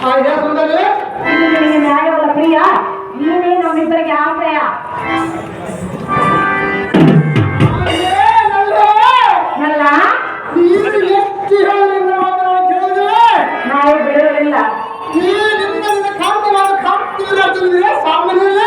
ಸುಂದರಿ ನಿನಗೆ ನ್ಯಾಯವಲ್ಲ ಪ್ರಿಯ, ನೀನೇ ನಮ್ಮಿಬ್ಬರಿಗೆ ಆಶ್ರಯ. ನಲ್ಲ ಎಷ್ಟು ಹೇಳಿದ್ರೆ ನಾವು ಬಿಡುವುದಿಲ್ಲ. ಸಾಮಾನ್ಯ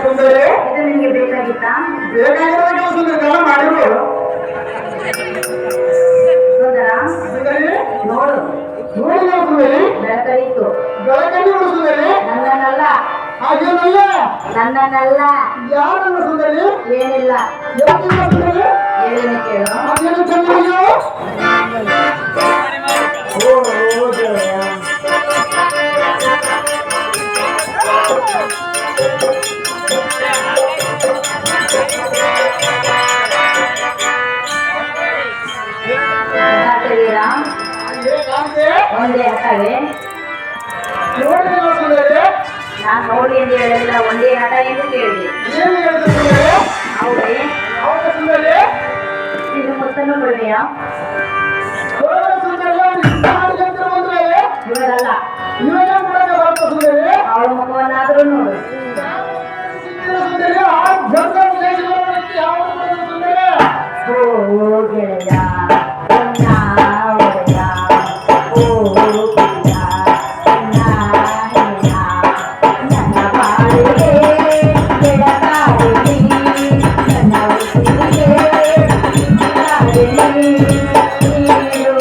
ಸುಂದರಿ ಇದು ನಿಮಗೆ ಬೇಕಾಗಿತ್ತ? ಬೇಕಾಗಿರೋ ಸುಂದರ ಮಾಡಿದ್ರು ಸುಂದರ ಸುಂದರಿ ನೋಡು, ನೋಡಿದ ಸುಂದರಿ ಬೆಳಕಳಿತು. ಬೆಳಕಲ್ಲಿ ಸುಂದರಿ ನನ್ನನ್ನಲ್ಲ, ಹಾಗೇನಲ್ಲ ನನ್ನನ್ನಲ್ಲ. ಯಾರನ್ನ ಸುಂದರಿ ಏನಿಲ್ಲ, ಯಾಕಿಲ್ಲ ಸುಂದರಿ ಏನೇನು ಕೇಳು. ಅದೇನು ಚೆನ್ನಾಗಿಯೋ ಒಂದೇ ಹಠವೇ? ನೋಡಿದ ಸುಂದರಿ ನಾನು ನೋಡಿ ಎಂದು ಹೇಳಿಲ್ಲ, ಒಂದೇ ಹಠ ಎಂದು ಕೇಳಿದೆ. ಏನು ಹೇಳಿದ ಸುಂದರಿ ಹೌದೇ? ಹೌದಾ ಸುಂದರಿ ಇದು ಮುತ್ತನ್ನು ಕೊಡುವೆಯಾ? ಸುಂದರಿ ಇವರಲ್ಲ, ಇವಾಗ ಮಾಡಕ್ಕೆ ಬರ್ತದೆ ಸುಂದರಿ ಅವಳ ಮುಖವನ್ನಾದರೂ ನೋಡು. ಸುಂದರಿ ಆ ಜನ ಯಾವ ಸುಂದರಿ ಓ ಗೆಳೆಯ, ನನ್ನ ಒಡೆಯ, ಓ ಪ್ರಿಯ, ನನ್ನ ಗೆಳೆಯ, ನನ್ನ ಬಾಳಿಗೆ ಬೆಳಕಾಗಲಿ, ನನ್ನ ಉಸಿರಿಗೆ ಬೆಳಕಾಗಲಿ, ನೀಡು, ನೀಡು.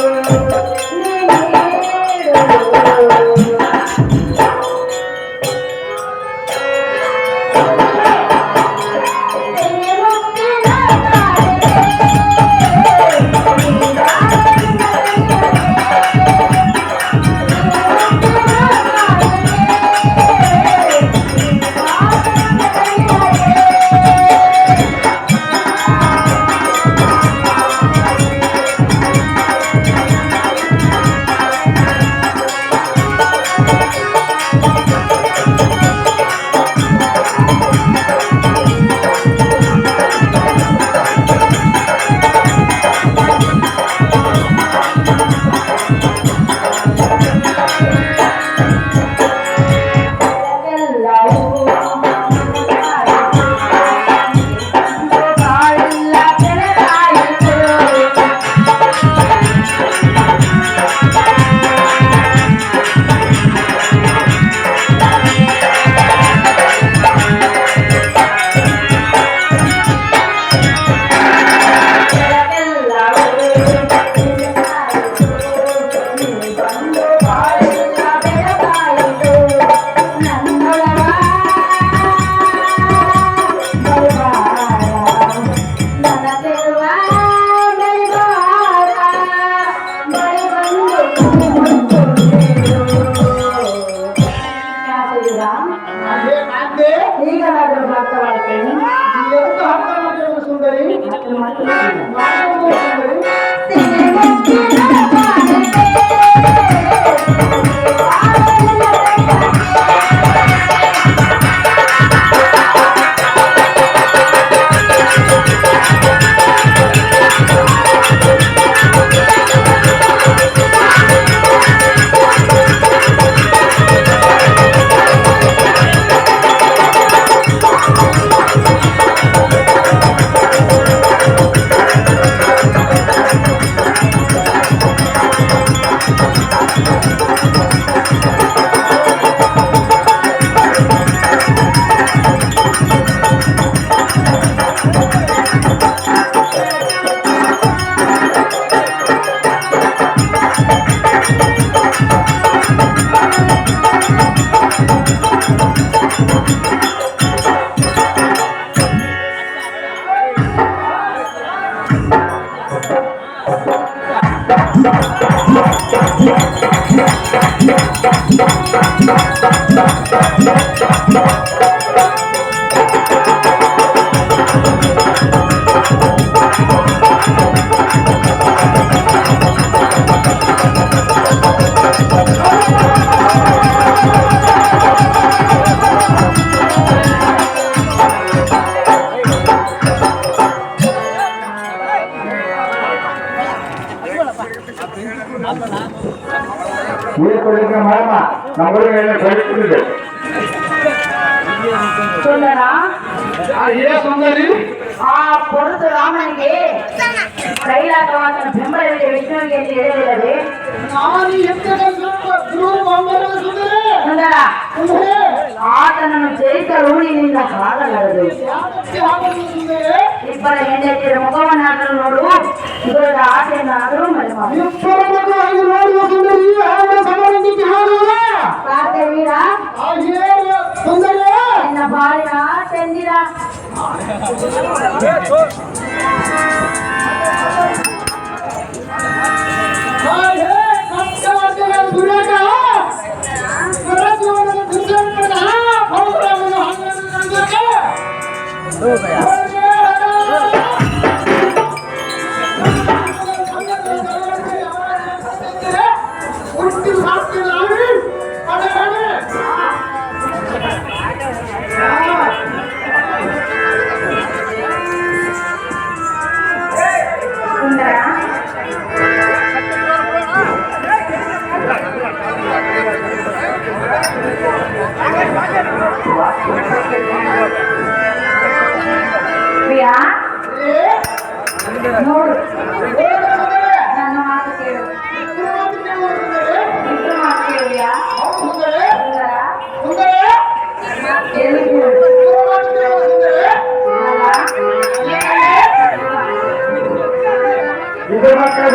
ನೀರು ಕೊಡ್ಲಿಕ್ಕೆ ಮಾಡಮ್ಮ ನಮ್ಮೂರಿಗೆ ಎಲ್ಲ ಕಳಿಸ್ತಿದೆ ಸುಂದರ ಏ ಸುಂದರಿ ಆ ಪೊರುಸು ರಾಮನಿಗೆ ಕೈಲಾಸವಾದನ ಬೆಂಬಲವಿದೆ ವಿಷ್ಣುವಿಗೆ ಎಂದು ಹೇಳಿಲ್ಲದೆ ನಾನು ಎಂತ ಸುಂದರ ಆತನನ್ನು ಜಯಿಸಲು ನಿನ್ನಿಂದ ಆಗಲಾರದು. ಇಬ್ಬರ ಹೆಂಡತಿಯರ ಮುಖವನ್ನಾದರೂ ನೋಡು, ದೊಡ್ಡ ಆಸೆಯನ್ನಾದರೂ ಮರೆ ಮಾಡು. ಕಾರ್ತವೀರ ನಿನ್ನ ಬಾಳಿನ ಚಂದಿರ ಪ್ರಿಯಾ ನೋಡು, ನನ್ನ ಮಾತು ಕೇಳು, ಇಬ್ಬರು ಮಾತು ಕೇಳಿಯಾ? ಎಲ್ಲಿ ಕೇಳು? ಇದು ಮಕ್ಕಳ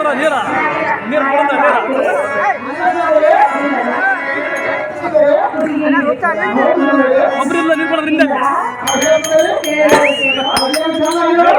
ಕೊಡ ನೀರ ನೀರು ಕೊಡ ಒಬ್ಬರಿಲ್ಲ ನೀರು ಕೊಡೋದ್ರಿಂದ ಹಲೋ